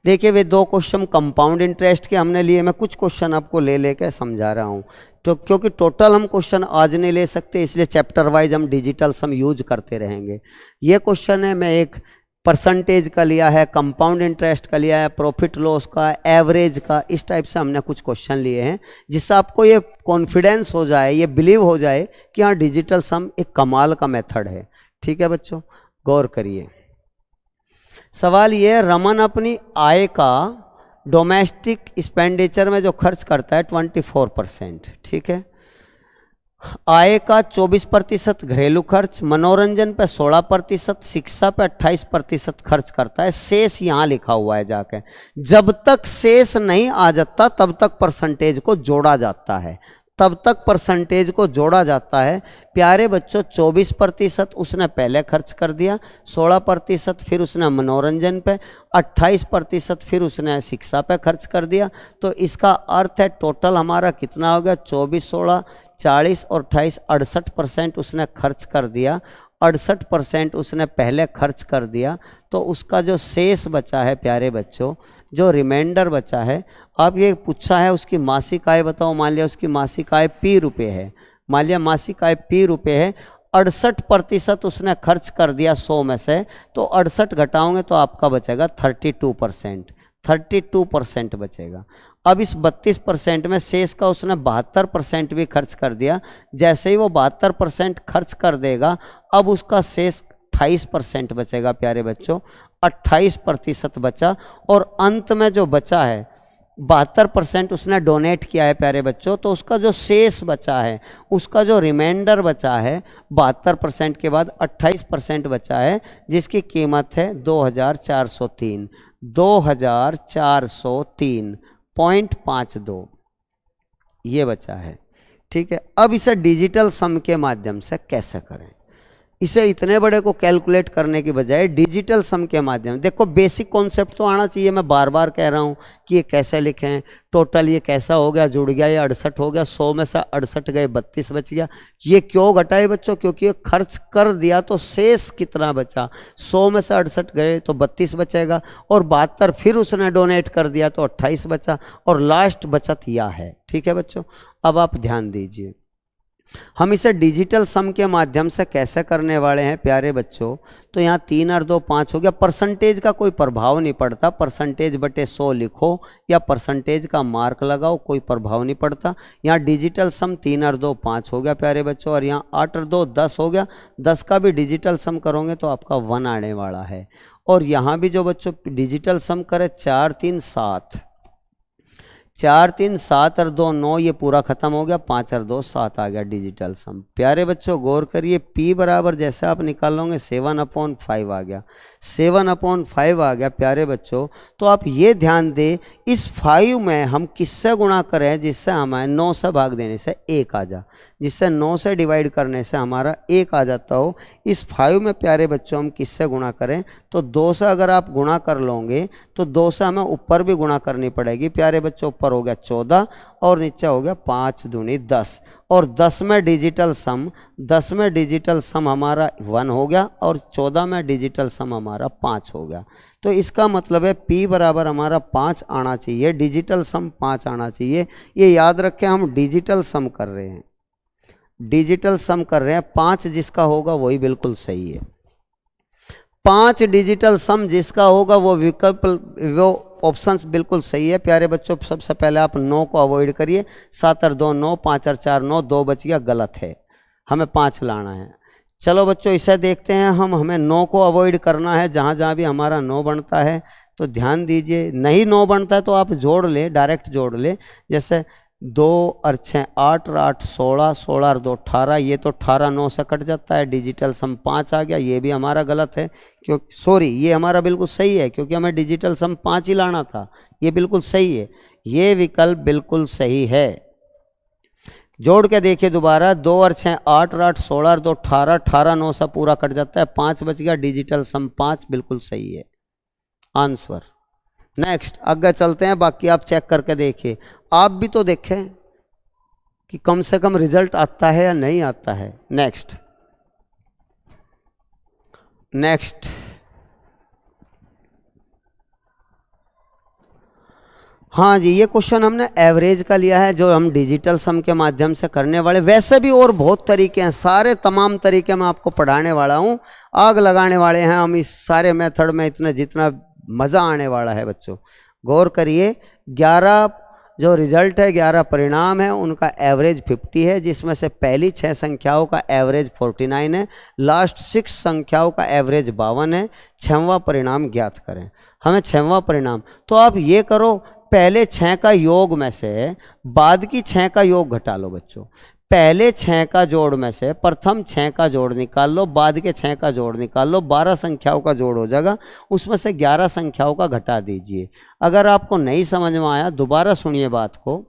देखिए वे 2 क्वेश्चन कंपाउंड इंटरेस्ट के हमने लिए। मैं कुछ क्वेश्चन आपको ले लेकर समझा रहा हूँ, तो क्योंकि टोटल हम क्वेश्चन आज नहीं ले सकते, इसलिए चैप्टर वाइज हम डिजिटल सम यूज करते रहेंगे। ये क्वेश्चन है, मैं एक परसेंटेज का लिया है, कंपाउंड इंटरेस्ट का लिया है, प्रॉफिट लॉस का, एवरेज का, इस टाइप से हमने कुछ क्वेश्चन लिए हैं जिससे आपको ये कॉन्फिडेंस हो जाए, ये बिलीव हो जाए कि हाँ डिजिटल सम एक कमाल का मेथड है, ठीक है बच्चों। गौर करिए, सवाल ये है, रमन अपनी आय का डोमेस्टिक एक्सपेंडिचर में जो खर्च करता है 24%, ठीक है। आय का 24% घरेलू खर्च, मनोरंजन पे 16%, शिक्षा पे 28% खर्च करता है। शेष यहाँ लिखा हुआ है जाके। जब तक शेष नहीं आ जाता तब तक परसेंटेज को जोड़ा जाता है, तब तक परसेंटेज को जोड़ा जाता है। प्यारे बच्चों 24% उसने पहले खर्च कर दिया, 16% फिर उसने मनोरंजन पे, 28% फिर उसने शिक्षा पे खर्च कर दिया। तो इसका अर्थ है टोटल हमारा कितना हो गया, 24, 16, 40 और 28, 68% उसने खर्च कर दिया। 68% उसने पहले खर्च कर दिया। तो उसका जो शेष बचा है प्यारे बच्चों, जो रिमाइंडर बचा है, अब ये पूछा है उसकी मासिक आय बताओ। मान लिया उसकी मासिक आय P रुपये है, मान लिया मासिक आय P रुपये है, 68% उसने खर्च कर दिया 100 में से, तो 68 घटाओगे तो आपका बचेगा 32%। 32% बचेगा। अब इस 32% में शेष का उसने 72% भी खर्च कर दिया। जैसे ही वो 72% खर्च कर देगा, अब उसका शेष 28% बचेगा प्यारे बच्चों, 28% बचा। और अंत में जो बचा है 72% उसने डोनेट किया है प्यारे बच्चों, तो उसका जो शेष बचा है, उसका जो रिमाइंडर बचा है 72% के बाद 28% बचा है, जिसकी कीमत है 2403, 2403.52 ये बचा है। ठीक है, अब इसे डिजिटल सम के माध्यम से कैसे करें? इसे इतने बड़े को कैलकुलेट करने की बजाय डिजिटल सम के माध्यम, देखो बेसिक कॉन्सेप्ट तो आना चाहिए। मैं बार बार कह रहा हूँ कि ये कैसे लिखें, टोटल ये कैसा हो गया, जुड़ गया, ये 68 हो गया, 100 में से 68 गए, 32 बच गया। ये क्यों घटाए बच्चों? क्योंकि ये खर्च कर दिया तो शेष कितना बचा, 100 में से 68 गए तो 32 बचेगा, और 72 फिर उसने डोनेट कर दिया तो 28 बचा, और लास्ट बचत यह है। ठीक है बच्चों, अब आप ध्यान दीजिए, हम इसे डिजिटल सम के माध्यम से कैसे करने वाले हैं प्यारे बच्चों। तो यहाँ 3 और 2 5 हो गया। परसेंटेज का कोई प्रभाव नहीं पड़ता, परसेंटेज बटे 100 लिखो या परसेंटेज का मार्क लगाओ, कोई प्रभाव नहीं पड़ता। यहाँ डिजिटल सम 3 और 2 5 हो गया प्यारे बच्चों, और यहाँ 8 और 2 10 हो गया। 10 का भी डिजिटल सम करोगे तो आपका 1 आने वाला है। और यहाँ भी जो बच्चों डिजिटल सम करे 4 3 7, 4 3 7 और 2 9, ये पूरा खत्म हो गया। 5 और 2 7 आ गया डिजिटल सम। प्यारे बच्चों गौर करिए, P बराबर जैसे आप निकालोगे 7/5 आ गया, 7/5 आ गया प्यारे बच्चों। तो आप ये ध्यान दें, इस 5 में हम किससे गुणा करें जिससे हमें 9 से भाग देने से 1 आ जा, जिससे 9 से डिवाइड करने से हमारा 1 आ जाता हो। इस 5 में प्यारे बच्चों हम किससे गुणा करें, तो 2 से अगर आप गुणा कर लोगे तो 2 से हमें ऊपर भी गुणा करनी पड़ेगी प्यारे बच्चों। ऊपर हो गया 14 और नीचे हो गया 5 दूनी 10, और 10 में डिजिटल सम, 10 में डिजिटल सम हमारा 1 हो गया, और 14 में डिजिटल सम हमारा 5 हो गया। तो इसका मतलब है P बराबर हमारा 5 आना चाहिए, डिजिटल सम 5 आना चाहिए। ये याद रखें, हम डिजिटल सम कर रहे हैं, डिजिटल सम कर रहे हैं। 5 जिसका होगा वही बिल्कुल सही है। 5 डिजिटल सम जिसका होगा वो विकल्प, वो ऑप्शंस बिल्कुल सही है प्यारे बच्चों। सबसे पहले आप 9 को अवॉइड करिए, 7 और 2 9, 5 और 4 9, 2 बच गया, गलत है, हमें 5 लाना है। चलो बच्चों इसे देखते हैं हम, हमें 9 को अवॉइड करना है जहाँ जहाँ भी हमारा 9 बनता है। तो ध्यान दीजिए, नहीं 9 बनता है तो आप जोड़ ले, डायरेक्ट जोड़ ले। जैसे 2 और 6 8 और 8 16, 16 और 2 18, ये तो 18 9 से कट जाता है, डिजिटल सम 5 आ गया। ये भी हमारा गलत है, क्योंकि सॉरी ये हमारा बिल्कुल सही है, क्योंकि हमें डिजिटल सम 5 ही लाना था। ये बिल्कुल सही है, ये विकल्प बिल्कुल सही है। जोड़ के देखिए दोबारा, 2 और 6 8 और 8 16 और 2 18, 18 9 से पूरा कट जाता है, 5 बच गया, डिजिटल सम 5 बिल्कुल सही है आंसर। नेक्स्ट आगे चलते हैं, बाकी आप चेक करके देखिए, आप भी तो देखें कि कम से कम रिजल्ट आता है या नहीं आता है। नेक्स्ट नेक्स्ट हाँ जी, ये क्वेश्चन हमने एवरेज का लिया है, जो हम डिजिटल सम के माध्यम से करने वाले। वैसे भी और बहुत तरीके हैं, सारे तमाम तरीके मैं आपको पढ़ाने वाला हूँ, आग लगाने वाले हैं हम इस सारे मेथड में, इतना जितना मज़ा आने वाला है बच्चों। गौर करिए, 11 जो रिजल्ट है, 11 परिणाम है, उनका एवरेज 50 है, जिसमें से पहली 6 संख्याओं का एवरेज 49 है, लास्ट 6 संख्याओं का एवरेज 52 है। 6वां परिणाम ज्ञात करें। हमें 6वां परिणाम, तो आप ये करो, पहले 6 का योग में से बाद की 6 का योग घटा लो बच्चों। पहले 6 का जोड़ में से प्रथम 6 का जोड़ निकाल लो, बाद के 6 का जोड़ निकाल लो, 12 संख्याओं का जोड़ हो जाएगा, उसमें से 11 संख्याओं का घटा दीजिए। अगर आपको नहीं समझ में आया दोबारा सुनिए बात को।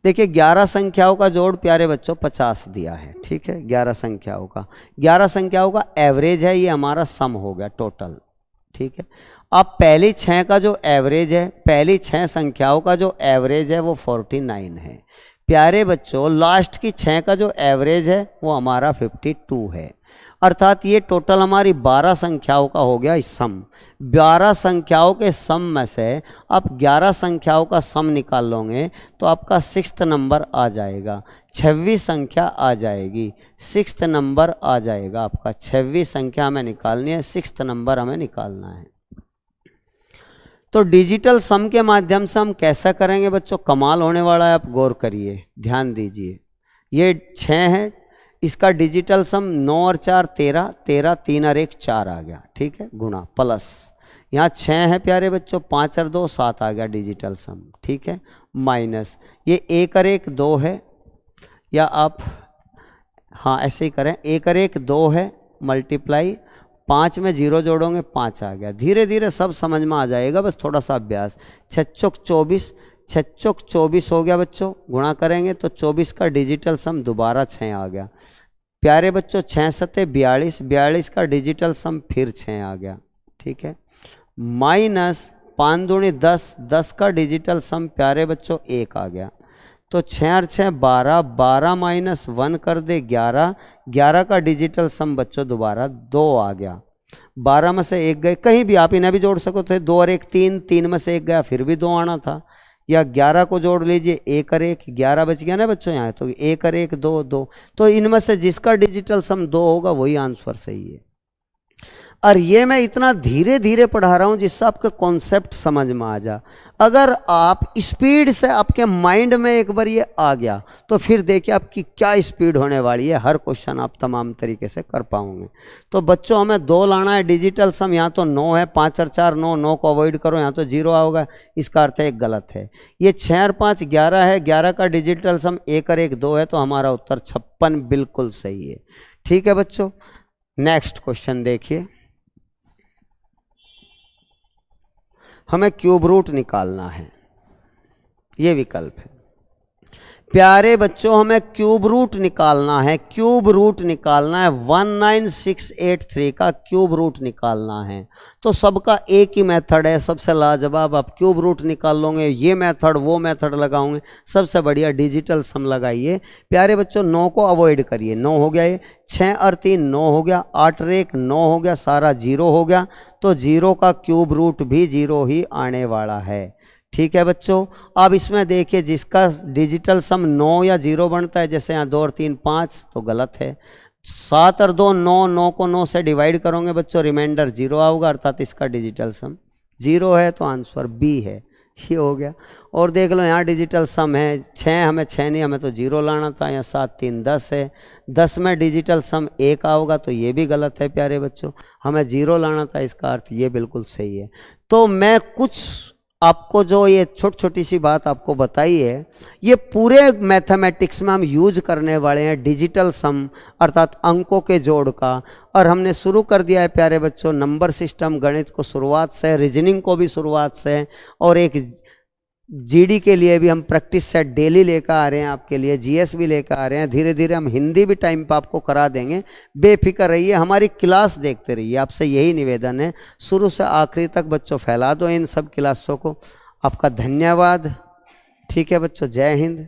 देखिए 11 संख्याओं का जोड़ प्यारे बच्चों 50 दिया है, ठीक है। 11 संख्याओं का, 11 संख्याओं का एवरेज है, ये हमारा सम हो गया टोटल, ठीक है। अब पहली 6 का जो एवरेज है, पहली 6 संख्याओं का जो एवरेज है वो 49 है। प्यारे बच्चों लास्ट की 6 का जो एवरेज है वो हमारा 52 है। अर्थात ये टोटल हमारी 12 संख्याओं का हो गया सम। 12 संख्याओं के सम में से आप 11 संख्याओं का सम निकाल लोगे तो आपका 6th नंबर आ जाएगा, 26 संख्या आ जाएगी, 6th नंबर आ जाएगा आपका। 26 संख्या हमें निकालनी है, 6th नंबर हमें निकालना है। तो डिजिटल सम के माध्यम से हम कैसा करेंगे बच्चों, कमाल होने वाला है, आप गौर करिए, ध्यान दीजिए। ये 6 है, इसका डिजिटल सम 9 और 4 13, 13 3 और 1 4 आ गया, ठीक है, गुणा प्लस यहाँ 6 है प्यारे बच्चों, 5 और 2 7 आ गया डिजिटल सम, ठीक है, माइनस ये 1 और 1 2 है, या आप हाँ ऐसे ही करें, 1 और 1 2 है, मल्टीप्लाई 5 में 0 जोड़ोगे 5 आ गया। धीरे धीरे सब समझ में आ जाएगा, बस थोड़ा सा अभ्यास। 6 चौक 24, 6 चौक 24 हो गया बच्चों, गुणा करेंगे तो 24 का डिजिटल सम दोबारा 6 आ गया। प्यारे बच्चों 6 सत्ते 42, 42 का डिजिटल सम फिर 6 आ गया, ठीक है, माइनस 5 दूनी 10, 10 का डिजिटल सम प्यारे बच्चों 1 आ गया। तो 6 और 6 12, 12 माइनस 1 कर दे 11, 11 का डिजिटल सम बच्चों दोबारा 2 आ गया। 12 में से 1 गए, कहीं भी आप इन्हें भी जोड़ सको थे, 2 और 1 3, 3 में से 1 गया फिर भी 2 आना था, या 11 को जोड़ लीजिए, 1 और 1 11 बच गया ना बच्चों यहाँ, तो 1 और 1 2 2, तो इनमें से जिसका डिजिटल सम 2 होगा वही आंसर सही है। और ये मैं इतना धीरे धीरे पढ़ा रहा हूँ जिससे आपका कॉन्सेप्ट समझ में आ जा। अगर आप स्पीड से आपके माइंड में एक बार ये आ गया तो फिर देखिए आपकी क्या स्पीड होने वाली है, हर क्वेश्चन आप तमाम तरीके से कर पाओगे। तो बच्चों हमें 2 लाना है डिजिटल सम, यहाँ तो 9 है, 5 और 4 9, 9 को अवॉइड करो, यहाँ तो 0 आओगा, इसका अर्थ है एक गलत है। ये 6 और 5 11 है, 11 का डिजिटल सम 1 और 1 2 है, तो हमारा उत्तर 56 बिल्कुल सही है, ठीक है बच्चों। नेक्स्ट क्वेश्चन देखिए, हमें क्यूब रूट निकालना है, ये विकल्प है। प्यारे बच्चों हमें क्यूब रूट निकालना है, क्यूब रूट निकालना है, 19683 का क्यूब रूट निकालना है। तो सबका एक ही मेथड है, सबसे लाजवाब, आप क्यूब रूट निकाल लोगे, ये मेथड वो मेथड लगाओगे, सबसे बढ़िया डिजिटल सम लगाइए। प्यारे बच्चों 9 को अवॉइड करिए, 9 हो गया, ये 6 और 3 9 हो गया, 8 और 1 9 हो गया, सारा 0 हो गया, तो 0 का क्यूब रूट भी 0 ही आने वाला है, ठीक है बच्चों। अब इसमें देखिए जिसका डिजिटल सम 9 या 0 बनता है, जैसे यहाँ 2 और 3 5, तो गलत है। 7 और 2 9, 9 को 9 से डिवाइड करोगे बच्चों, रिमाइंडर 0 आऊगा, अर्थात इसका डिजिटल सम 0 है, तो आंसर बी है, ये हो गया। और देख लो यहाँ डिजिटल सम है 6, हमें 6 नहीं, हमें तो 0 लाना था, यहाँ 7 3 10 है, 10 में डिजिटल सम 1 आओगा, तो ये भी गलत है प्यारे बच्चों, हमें 0 लाना था, इसका अर्थ ये बिल्कुल सही है। तो मैं कुछ आपको जो ये छोटी छोटी सी बात आपको बताई है, ये पूरे मैथमेटिक्स में हम यूज करने वाले हैं डिजिटल सम, अर्थात अंकों के जोड़ का। और हमने शुरू कर दिया है प्यारे बच्चों नंबर सिस्टम, गणित को शुरुआत से, रीजनिंग को भी शुरुआत से, और एक जीडी के लिए भी हम प्रैक्टिस सेट डेली लेकर आ रहे हैं आपके लिए, जीएस भी लेकर आ रहे हैं, धीरे धीरे हम हिंदी भी टाइम पर आपको करा देंगे। बेफिक्र रहिए, हमारी क्लास देखते रहिए, आपसे यही निवेदन है, शुरू से आखिरी तक बच्चों फैला दो इन सब क्लासों को। आपका धन्यवाद, ठीक है बच्चों, जय हिंद।